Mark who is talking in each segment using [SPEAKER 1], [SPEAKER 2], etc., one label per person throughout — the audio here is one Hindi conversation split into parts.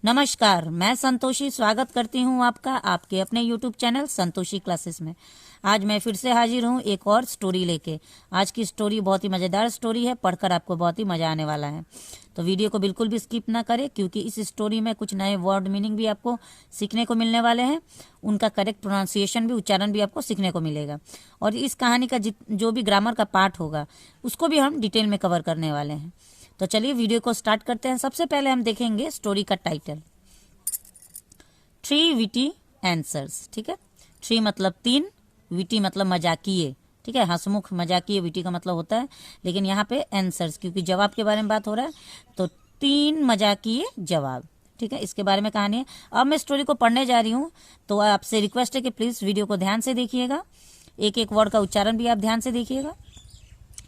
[SPEAKER 1] नमस्कार, मैं संतोषी स्वागत करती हूँ आपका आपके अपने YouTube चैनल संतोषी क्लासेस में। आज मैं फिर से हाजिर हूँ एक और स्टोरी लेके। आज की स्टोरी बहुत ही मज़ेदार स्टोरी है, पढ़कर आपको बहुत ही मज़ा आने वाला है। तो वीडियो को बिल्कुल भी स्किप ना करें, क्योंकि इस स्टोरी में कुछ नए वर्ड मीनिंग भी आपको सीखने को मिलने वाले हैं। उनका करेक्ट प्रोनाउंसिएशन भी, उच्चारण भी आपको सीखने को मिलेगा। और इस कहानी का जो भी ग्रामर का पार्ट होगा उसको भी हम डिटेल में कवर करने वाले हैं। तो चलिए वीडियो को स्टार्ट करते हैं। सबसे पहले हम देखेंगे स्टोरी का टाइटल, 3 विटी आंसर्स। ठीक है, 3 मतलब 3, विटी मतलब मजाकिये। ठीक है, हंसमुख मजाकिये विटी का मतलब होता है, लेकिन यहाँ पे आंसर्स क्योंकि जवाब के बारे में बात हो रहा है, तो 3 मजाकिये जवाब। ठीक है, इसके बारे में कहानी है। अब मैं स्टोरी को पढ़ने जा रही हूँ, तो आपसे रिक्वेस्ट है कि प्लीज़ वीडियो को ध्यान से देखिएगा, एक एक वर्ड का उच्चारण भी आप ध्यान से देखिएगा,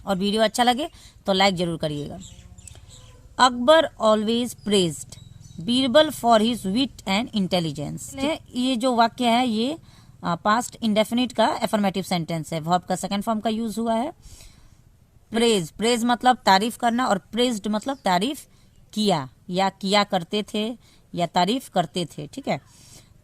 [SPEAKER 1] और वीडियो अच्छा लगे तो लाइक जरूर करिएगा। Akbar always praised Birbal for his wit and intelligence. ये जो वाक्य है ये पास्ट इंडेफिनिट का एफर्मेटिव सेंटेंस है। वर्ब का सेकंड फॉर्म का यूज हुआ है। प्रेज मतलब तारीफ करना, और प्रेज्ड मतलब तारीफ किया या किया करते थे या तारीफ करते थे। ठीक है,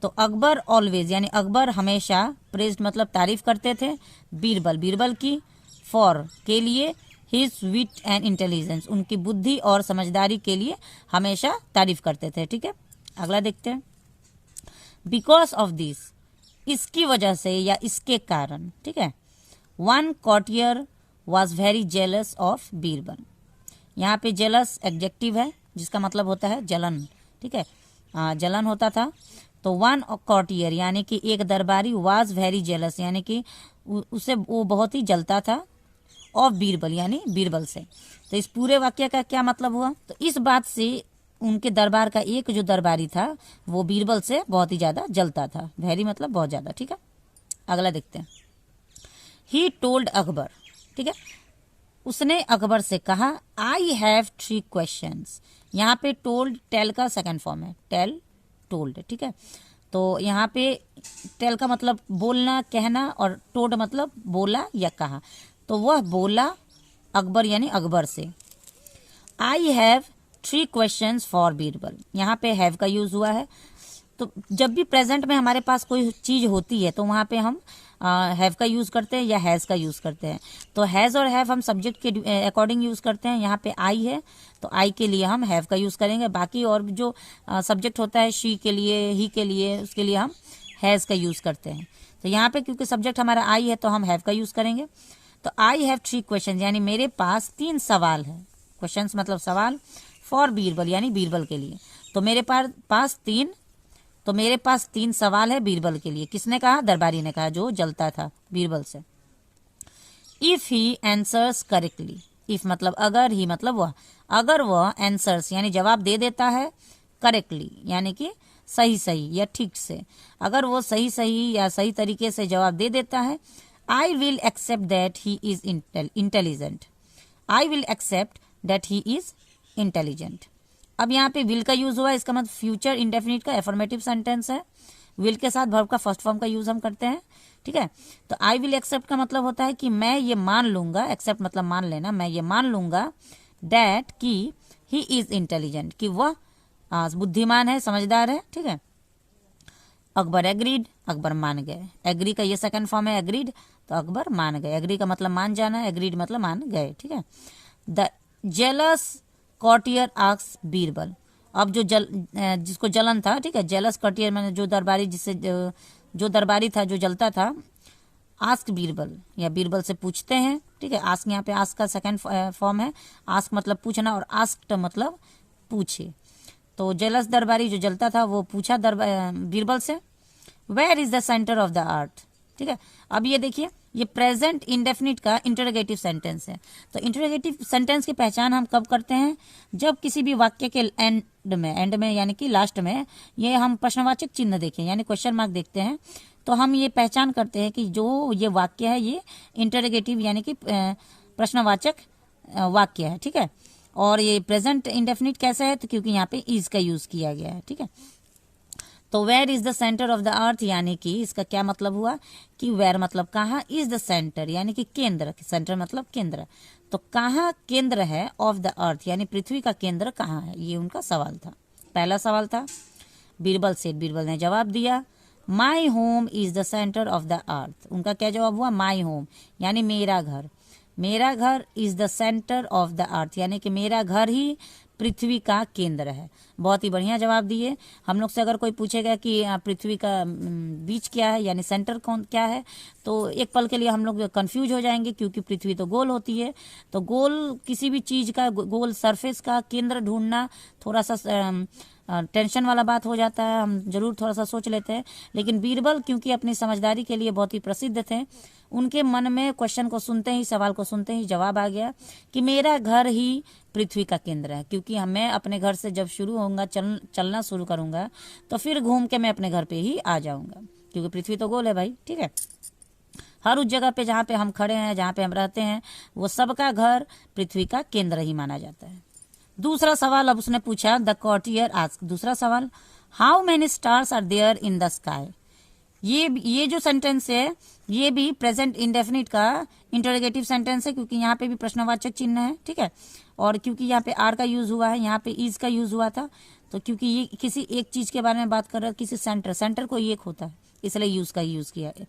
[SPEAKER 1] तो अकबर ऑलवेज यानी अकबर हमेशा, प्रेज्ड मतलब तारीफ करते थे, बीरबल की, फॉर के लिए, हिज विट एंड इंटेलिजेंस उनकी बुद्धि और समझदारी के लिए हमेशा तारीफ करते थे। ठीक है, अगला देखते हैं। बिकॉज ऑफ दिस, इसकी वजह से या इसके कारण। ठीक है, one कॉटियर was very jealous of Birbal. यहाँ पे जेलस एडजेक्टिव है जिसका मतलब होता है जलन। ठीक है, जलन होता था। तो वन कॉटियर यानी कि एक दरबारी, वाज वेरी जेलस यानी कि उसे वो बहुत ही जलता था, ऑफ बीरबल यानी बीरबल से। तो इस पूरे वाक्य का क्या मतलब हुआ? तो इस बात से उनके दरबार का एक जो दरबारी था वो बीरबल से बहुत ही ज्यादा जलता था। वेरी मतलब बहुत ज्यादा। ठीक है, अगला देखते हैं। He told Akbar. ठीक है, उसने अकबर से कहा, आई हैव 3 क्वेश्चंस। यहाँ पे टोल्ड टेल का सेकंड फॉर्म है, टेल टोल्ड। ठीक है, तो यहाँ पे टेल का मतलब बोलना, कहना, और टोल्ड मतलब बोला या कहा। तो वह बोला अकबर यानी अकबर से, I have 3 questions for Birbal. यहाँ पे हैव का यूज हुआ है। तो जब भी प्रेजेंट में हमारे पास कोई चीज होती है तो वहाँ पे हम हैव का यूज करते हैं या हैज का यूज करते हैं। तो हैज और हैव हम सब्जेक्ट के अकॉर्डिंग यूज करते हैं। यहाँ पे आई है तो आई के लिए हम हैव का यूज करेंगे। बाकी और जो सब्जेक्ट होता है, शी के लिए, ही के लिए, उसके लिए हम हैज का यूज करते हैं। तो यहाँ पे क्योंकि सब्जेक्ट हमारा आई है तो हम हैव का यूज करेंगे। तो आई हैव 3 क्वेश्चन यानी मेरे पास 3 सवाल है। क्वेश्चंस मतलब सवाल, फॉर बीरबल यानी बीरबल के लिए। तो मेरे पास 3 सवाल है बीरबल के लिए। किसने कहा? दरबारी ने कहा, जो जलता था बीरबल से। If he answers correctly, if मतलब अगर, ही मतलब वह, अगर वह आंसर्स यानी जवाब दे देता है, करेक्टली यानी कि सही सही या ठीक से, अगर वो सही सही या सही तरीके से जवाब दे देता है, I will accept that he is intelligent. I will accept that he is intelligent. अब यहाँ पे will का यूज हुआ है, इसका मतलब फ्यूचर इंडेफिनिट का एफर्मेटिव सेंटेंस है। will के साथ वर्ब का फर्स्ट फॉर्म का यूज हम करते हैं। ठीक है, तो I will accept का मतलब होता है कि मैं ये मान लूंगा, accept मतलब मान लेना, मैं ये मान लूंगा that कि he is intelligent कि वह बुद्धिमान है, समझदार है। ठीक है, अकबर एग्रीड, अकबर मान गए। एग्री का ये सेकंड फॉर्म है एग्रीड, तो अकबर मान गए। एग्री का मतलब मान जाना, एग्रीड मतलब मान गए। ठीक है, द जेलस कॉटियर आस्क्स बीरबल। अब जिसको जलन था, ठीक है, जेलस कॉटियर मैंने जो दरबारी, जिससे जो दरबारी था जो जलता था, आस्क बीरबल या बीरबल से पूछते हैं। ठीक है, आस्क यहाँ पे आस्क का सेकंड फॉर्म है। आस्क मतलब पूछना और आस्क्ड मतलब पूछे। तो जेलस दरबारी जो जलता था वो पूछा बीरबल से, where is the centre of the earth. ठीक है, अब ये देखिए, ये प्रेजेंट इंडेफिनिट का इंटरोगेटिव सेंटेंस है। तो इंटरोगेटिव सेंटेंस की पहचान हम कब करते हैं? जब किसी भी वाक्य के एंड में यानी कि लास्ट में ये हम प्रश्नवाचक चिन्ह देखें यानी क्वेश्चन मार्क देखते हैं, तो हम ये पहचान करते हैं कि जो ये वाक्य है ये इंटरोगेटिव यानी कि प्रश्नवाचक वाक्य है। ठीक है, और ये प्रेजेंट इंडेफिनिट कैसा है? तो क्योंकि यहाँ पे इज का यूज किया गया है। ठीक है, तो where is the centre of the earth यानी कि इसका क्या मतलब हुआ कि वेयर मतलब कहाँ, इज द सेंटर यानी कि केंद्र, सेंटर मतलब केंद्र, तो कहाँ केंद्र है ऑफ द अर्थ यानी पृथ्वी का केंद्र कहाँ है, ये उनका सवाल था। पहला सवाल था। बीरबल सेड, बीरबल ने जवाब दिया, my home is the centre of the अर्थ। उनका क्या जवाब हुआ? माई होम यानी मेरा घर, मेरा घर is the centre of the earth यानी कि मेरा घर ही पृथ्वी का केंद्र है। बहुत ही बढ़िया जवाब दिए। हम लोग से अगर कोई पूछेगा कि पृथ्वी का बीच क्या है यानी सेंटर कौन क्या है, तो एक पल के लिए हम लोग कंफ्यूज हो जाएंगे, क्योंकि पृथ्वी तो गोल होती है। तो गोल किसी भी चीज का, गोल सरफेस का केंद्र ढूंढना थोड़ा सा टेंशन वाला बात हो जाता है, हम जरूर थोड़ा सा सोच लेते हैं। लेकिन बीरबल क्योंकि अपनी समझदारी के लिए बहुत ही प्रसिद्ध थे, उनके मन में क्वेश्चन को सुनते ही, सवाल को सुनते ही जवाब आ गया कि मेरा घर ही पृथ्वी का केंद्र है। क्योंकि मैं अपने घर से जब शुरू होऊंगा, चलना शुरू करूंगा, तो फिर घूम के मैं अपने घर पे ही आ जाऊंगा, क्योंकि पृथ्वी तो गोल है भाई। ठीक है, हर उस जगह पे जहाँ पे हम खड़े हैं, जहाँ पे हम रहते हैं, वो सबका घर पृथ्वी का केंद्र ही माना जाता है। दूसरा सवाल अब उसने पूछा, द कॉर्टियर आस्क, दूसरा सवाल, how many stars are there in the sky. ये जो सेंटेंस है ये भी प्रेजेंट इंडेफिनिट का इंटरोगेटिव सेंटेंस है, क्योंकि यहाँ पे भी प्रश्नवाचक चिन्ह है। ठीक है, और क्योंकि यहाँ पे आर का यूज हुआ है, यहाँ पे इज का यूज हुआ था, तो क्योंकि ये किसी एक चीज के बारे में बात कर रहा है, किसी सेंटर को एक होता है, इसलिए यूज का यूज किया है।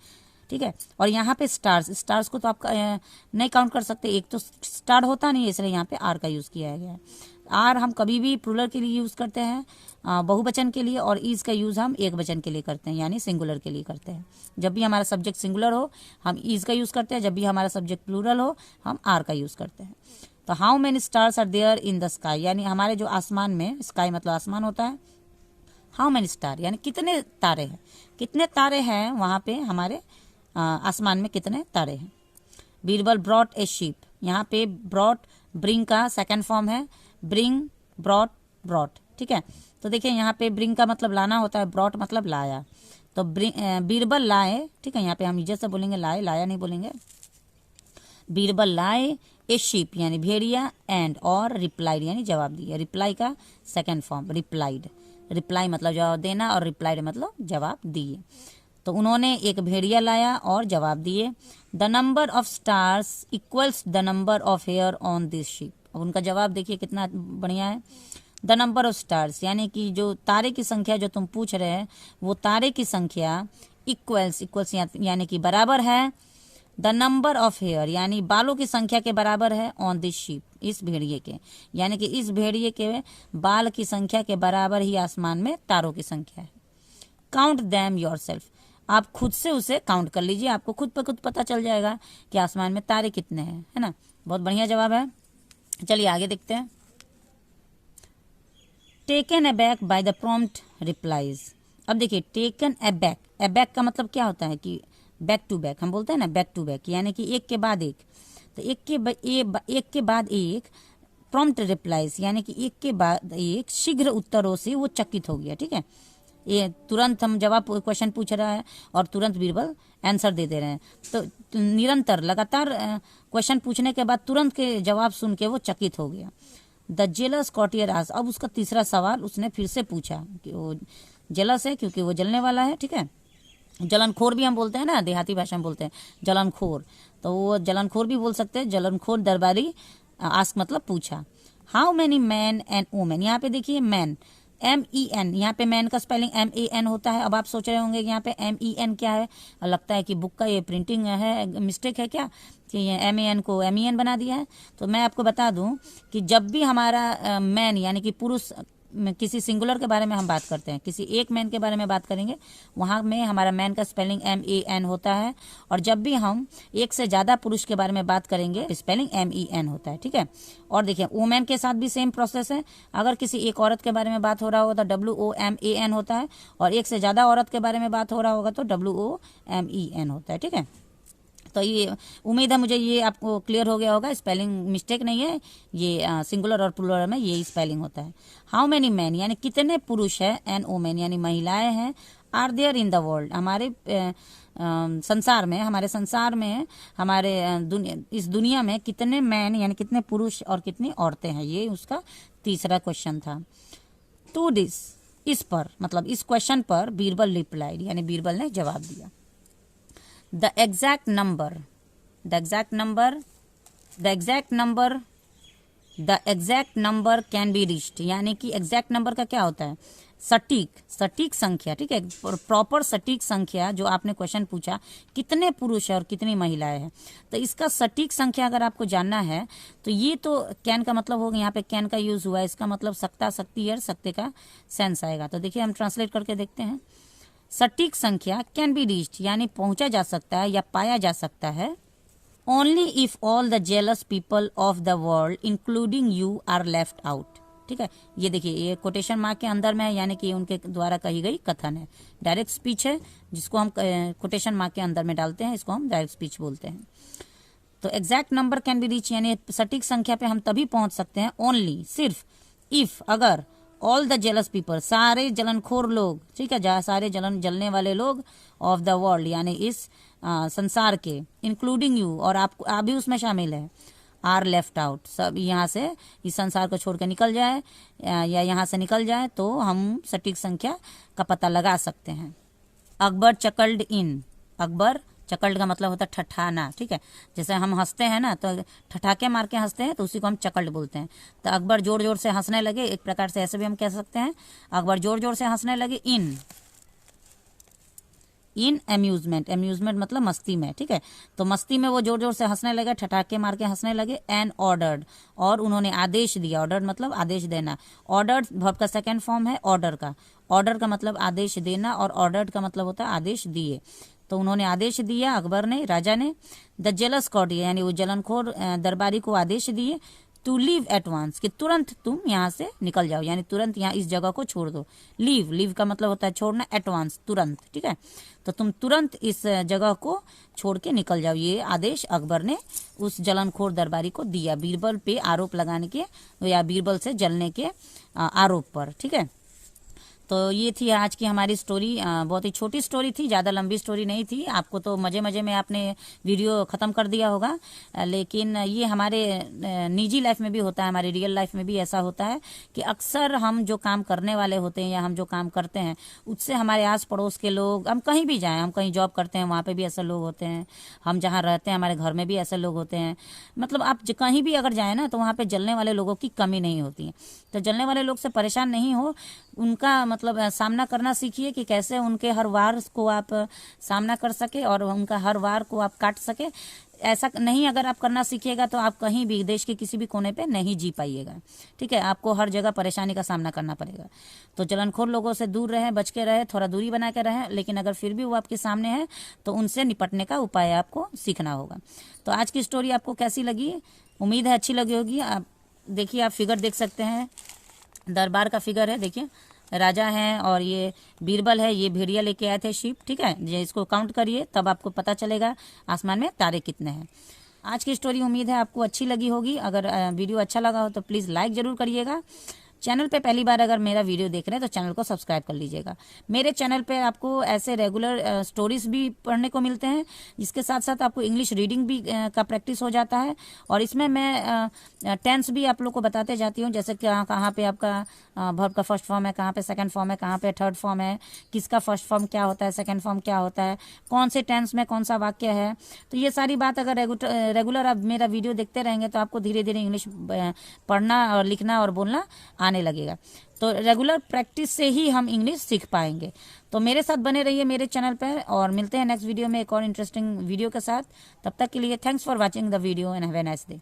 [SPEAKER 1] ठीक है, और यहाँ पे स्टार्स को तो आप नहीं काउंट कर सकते, एक तो स्टार होता नहीं है, इसलिए यहाँ पे आर का यूज किया गया है। आर हम कभी भी प्लूरल के लिए यूज करते हैं, बहुवचन के लिए, और इज का यूज हम एक वचन के लिए करते हैं, यानी सिंगुलर के लिए करते हैं। जब भी हमारा सब्जेक्ट सिंगुलर हो हम इज का यूज करते हैं, जब भी हमारा सब्जेक्ट प्लूरल हो हम आर का यूज करते हैं। तो how many stars are there in the sky, यानी हमारे जो आसमान में, स्काई मतलब आसमान होता है, हाउ मेनी स्टार यानी कितने तारे हैं, कितने तारे हैं वहां पे हमारे आसमान में, कितने तारे हैं। बीरबल ब्रॉट ए शीप, यहाँ पे ब्रॉट ब्रिंग का सेकंड फॉर्म है, ब्रिंग, ब्रॉट, ब्रॉट। ठीक है, तो देखिए यहाँ पे ब्रिंग का मतलब लाना होता है, ब्रॉट मतलब लाया, तो बीरबल लाए। ठीक है, यहाँ पे हम जैसे बोलेंगे लाए, लाया नहीं बोलेंगे। बीरबल लाए ए शीप यानी भेड़िया, एंड और रिप्लाइड यानी जवाब दिया। रिप्लाई का सेकंड फॉर्म रिप्लाइड, रिप्लाई मतलब जवाब देना, और रिप्लाइड मतलब जवाब दिए। तो उन्होंने एक भेड़िया लाया और जवाब दिए। The number of stars equals the number of hair on this ship. अब उनका जवाब देखिए कितना बढ़िया है। द नंबर ऑफ स्टार्स यानी कि जो तारे की संख्या जो तुम पूछ रहे हैं, वो तारे की संख्या इक्वल्स यानी कि बराबर है द नंबर ऑफ हेयर यानी बालों की संख्या के बराबर है, ऑन दिस शिप इस भेड़िए के, यानी कि इस भेड़िए के बाल की संख्या के बराबर ही आसमान में तारों की संख्या है। काउंट दैम योरसेल्फ, आप खुद से उसे काउंट कर लीजिए, आपको खुद पर खुद पता चल जाएगा कि आसमान में तारे कितने हैं, है ना। बहुत बढ़िया जवाब है। चलिए आगे देखते हैं। Taken aback by the prompt replies. अब देखिए टेकन अबैक, अबैक का मतलब क्या होता है कि बैक टू बैक, हम बोलते हैं ना बैक टू बैक, यानी कि एक के बाद एक, तो एक के बाद एक प्रॉम्प्ट रिप्लाईज यानी कि एक के बाद एक शीघ्र उत्तरों से वो चकित हो गया। ठीक है, ये तुरंत हम जवाब क्वेश्चन पूछ रहा है और तुरंत बीरबल आंसर दे रहे हैं, तो निरंतर लगातार क्वेश्चन पूछने के बाद तुरंत के जवाब सुन के वो चकित हो गया। द जेलस कॉटियर आस्क्ड, अब उसका तीसरा सवाल उसने फिर से पूछा कि वो जेलस है क्योंकि वो जलने वाला है। ठीक है, जलनखोर भी हम बोलते हैं ना, देहाती भाषा में बोलते हैं जलनखोर, तो वो जलनखोर भी बोल सकते हैं। जलनखोर दरबारी आस्क मतलब पूछा। How many man and women, यहाँ पे देखिए मैन MEN, यहाँ पे मैन का स्पेलिंग MAN होता है। अब आप सोच रहे होंगे कि यहाँ पे MEN क्या है, लगता है कि बुक का ये प्रिंटिंग है, मिस्टेक है क्या कि ये MAN को MEN बना दिया है। तो मैं आपको बता दूं कि जब भी हमारा मैन यानी कि पुरुष, किसी सिंगुलर के बारे में हम बात करते हैं, किसी एक मैन के बारे में बात करेंगे, वहाँ में हमारा मैन का स्पेलिंग MAN होता है, और जब भी हम एक से ज़्यादा पुरुष के बारे में बात करेंगे स्पेलिंग MEN होता है। ठीक है, और देखिए वुमेन के साथ भी सेम प्रोसेस है। अगर किसी एक औरत के बारे में बात हो रहा होगा तो WOMAN होता है, और एक से ज़्यादा औरत के बारे में बात हो रहा होगा तो WOMEN होता है। ठीक है, तो ये उम्मीद है मुझे ये आपको क्लियर हो गया होगा, स्पेलिंग मिस्टेक नहीं है, ये सिंगुलर और प्लूरल में ये स्पेलिंग होता है। हाउ मैनी मैन यानी कितने पुरुष है, एंड वुमेन यानी महिलाएं हैं, are there in the world हमारे संसार में, हमारे इस दुनिया में कितने मैन यानी कितने पुरुष और कितनी औरतें हैं, ये उसका तीसरा क्वेश्चन था। टू दिस, इस पर मतलब इस क्वेश्चन पर बीरबल रिप्लाइड यानी बीरबल ने जवाब दिया। The exact number the exact number can be reached, यानी कि एग्जैक्ट नंबर का क्या होता है, सटीक संख्या, ठीक है, प्रॉपर सटीक संख्या। जो आपने क्वेश्चन पूछा कितने पुरुष है और कितनी महिलाएं हैं, तो इसका सटीक संख्या अगर आपको जानना है तो ये तो कैन का मतलब होगा, यहाँ पे कैन का यूज हुआ है, इसका मतलब सकता, सकती है, सकते का सेंस आएगा। तो देखिए हम ट्रांसलेट करके देखते हैं। सटीक संख्या कैन बी रीच्ड यानी पहुंचा जा सकता है या पाया जा सकता है only if all the jealous people of the world including you are left out, ठीक है। ये देखिए ये कोटेशन मार्क के अंदर में है, यानी कि उनके द्वारा कही गई कथन है। डायरेक्ट स्पीच है जिसको हम कोटेशन मार्क के अंदर में डालते हैं, इसको हम डायरेक्ट स्पीच बोलते हैं। तो exact number can be reach यानी सटीक संख्या पे हम तभी पहुंच सकते हैं ओनली, सिर्फ, इफ अगर, ऑल द जेलस पीपल सारे जलनखोर लोग, ठीक है, जहाँ सारे जलने वाले लोग, ऑफ द वर्ल्ड यानी इस संसार के, इंक्लूडिंग यू और आप भी उसमें शामिल है, आर लेफ्ट आउट, सब यहाँ से इस संसार को छोड़ के निकल जाए या यहाँ से निकल जाए तो हम सटीक संख्या का पता लगा सकते हैं। अकबर चकल्ड इन, अकबर चकल्ड का मतलब होता है ठठाना, ठीक है, जैसे हम हंसते हैं ना तो ठठाके मार के हंसते हैं तो उसी को हम चकल्ड बोलते हैं। तो अकबर जोर जोर से हंसने लगे, एक प्रकार से ऐसे भी हम कह सकते हैं, अकबर जोर जोर से हंसने लगे। इन अम्यूजमेंट, अम्यूजमेंट मतलब मस्ती में, ठीक है, तो मस्ती में वो जोर जोर से हंसने लगे, ठठाके मार के हंसने लगे। एंड ऑर्डर्ड और उन्होंने आदेश दिया, ऑर्डर मतलब आदेश देना, ऑर्डर्ड वर्ब का सेकंड फॉर्म है ऑर्डर का, ऑर्डर का मतलब आदेश देना और ऑर्डर्ड का मतलब होता है आदेश दिए। तो उन्होंने आदेश दिया, अकबर ने, राजा ने, द जेलस कॉर्टियर यानी वो जलनखोर दरबारी को आदेश दिए, टू लीव एट वांस कि तुरंत तुम यहाँ से निकल जाओ, यानी तुरंत यहाँ इस जगह को छोड़ दो। लीव, लीव का मतलब होता है छोड़ना, एट वांस तुरंत, ठीक है, तो तुम तुरंत इस जगह को छोड़ के निकल जाओ। ये आदेश अकबर ने उस जलनखोर दरबारी को दिया, बीरबल पे आरोप लगाने के या बीरबल से जलने के आरोप पर, ठीक है। तो ये थी आज की हमारी स्टोरी, बहुत ही छोटी स्टोरी थी, ज़्यादा लंबी स्टोरी नहीं थी। आपको तो मज़े मज़े में आपने वीडियो ख़त्म कर दिया होगा, लेकिन ये हमारे निजी लाइफ में भी होता है, हमारी रियल लाइफ में भी ऐसा होता है कि अक्सर हम जो काम करने वाले होते हैं या हम जो काम करते हैं उससे हमारे आस पड़ोस के लोग, हम कहीं भी जाएँ, हम कहीं जॉब करते हैं वहाँ पर भी ऐसे लोग होते हैं, हम जहाँ रहते हैं हमारे घर में भी ऐसे लोग होते हैं, मतलब आप कहीं भी अगर जाएँ ना तो वहाँ पर जलने वाले लोगों की कमी नहीं होती है। तो जलने वाले लोग से परेशान नहीं हो, उनका मतलब सामना करना सीखिए कि कैसे उनके हर वार को आप सामना कर सके और उनका हर वार को आप काट सके। ऐसा नहीं अगर आप करना सीखिएगा तो आप कहीं भी देश के किसी भी कोने पे नहीं जी पाइएगा, ठीक है, आपको हर जगह परेशानी का सामना करना पड़ेगा। तो जलनखोर लोगों से दूर रहें, बच के रहें, थोड़ा दूरी बना के रहें, लेकिन अगर फिर भी वो आपके सामने है तो उनसे निपटने का उपाय आपको सीखना होगा। तो आज की स्टोरी आपको कैसी लगी, उम्मीद है अच्छी लगी होगी। आप देखिए, आप फिगर देख सकते हैं, दरबार का फिगर है, देखिए राजा हैं और ये बीरबल है, ये भेड़िया लेके आए थे शिप, ठीक है, ये इसको काउंट करिए तब आपको पता चलेगा आसमान में तारे कितने हैं। आज की स्टोरी उम्मीद है आपको अच्छी लगी होगी। अगर वीडियो अच्छा लगा हो तो प्लीज़ लाइक ज़रूर करिएगा। चैनल पे पहली बार अगर मेरा वीडियो देख रहे हैं तो चैनल को सब्सक्राइब कर लीजिएगा। मेरे चैनल पे आपको ऐसे रेगुलर स्टोरीज भी पढ़ने को मिलते हैं, जिसके साथ साथ आपको इंग्लिश रीडिंग भी का प्रैक्टिस हो जाता है। और इसमें मैं टेंस भी आप लोग को बताते जाती हूँ, जैसे कहाँ पे आपका वर्ब का फर्स्ट फॉर्म है, कहाँ पे सेकंड फॉर्म है, कहाँ पे थर्ड फॉर्म है, किसका फर्स्ट फॉर्म क्या होता है, सेकंड फॉर्म क्या होता है, कौन से टेंस में कौन सा वाक्य है। तो ये सारी बात अगर रेगुलर आप मेरा वीडियो देखते रहेंगे तो आपको धीरे धीरे इंग्लिश पढ़ना और लिखना और बोलना आने लगेगा। तो रेगुलर प्रैक्टिस से ही हम इंग्लिश सीख पाएंगे। तो मेरे साथ बने रहिए मेरे चैनल पर, और मिलते हैं नेक्स्ट वीडियो में एक और इंटरेस्टिंग वीडियो के साथ। तब तक के लिए thanks for watching the video and have a nice day.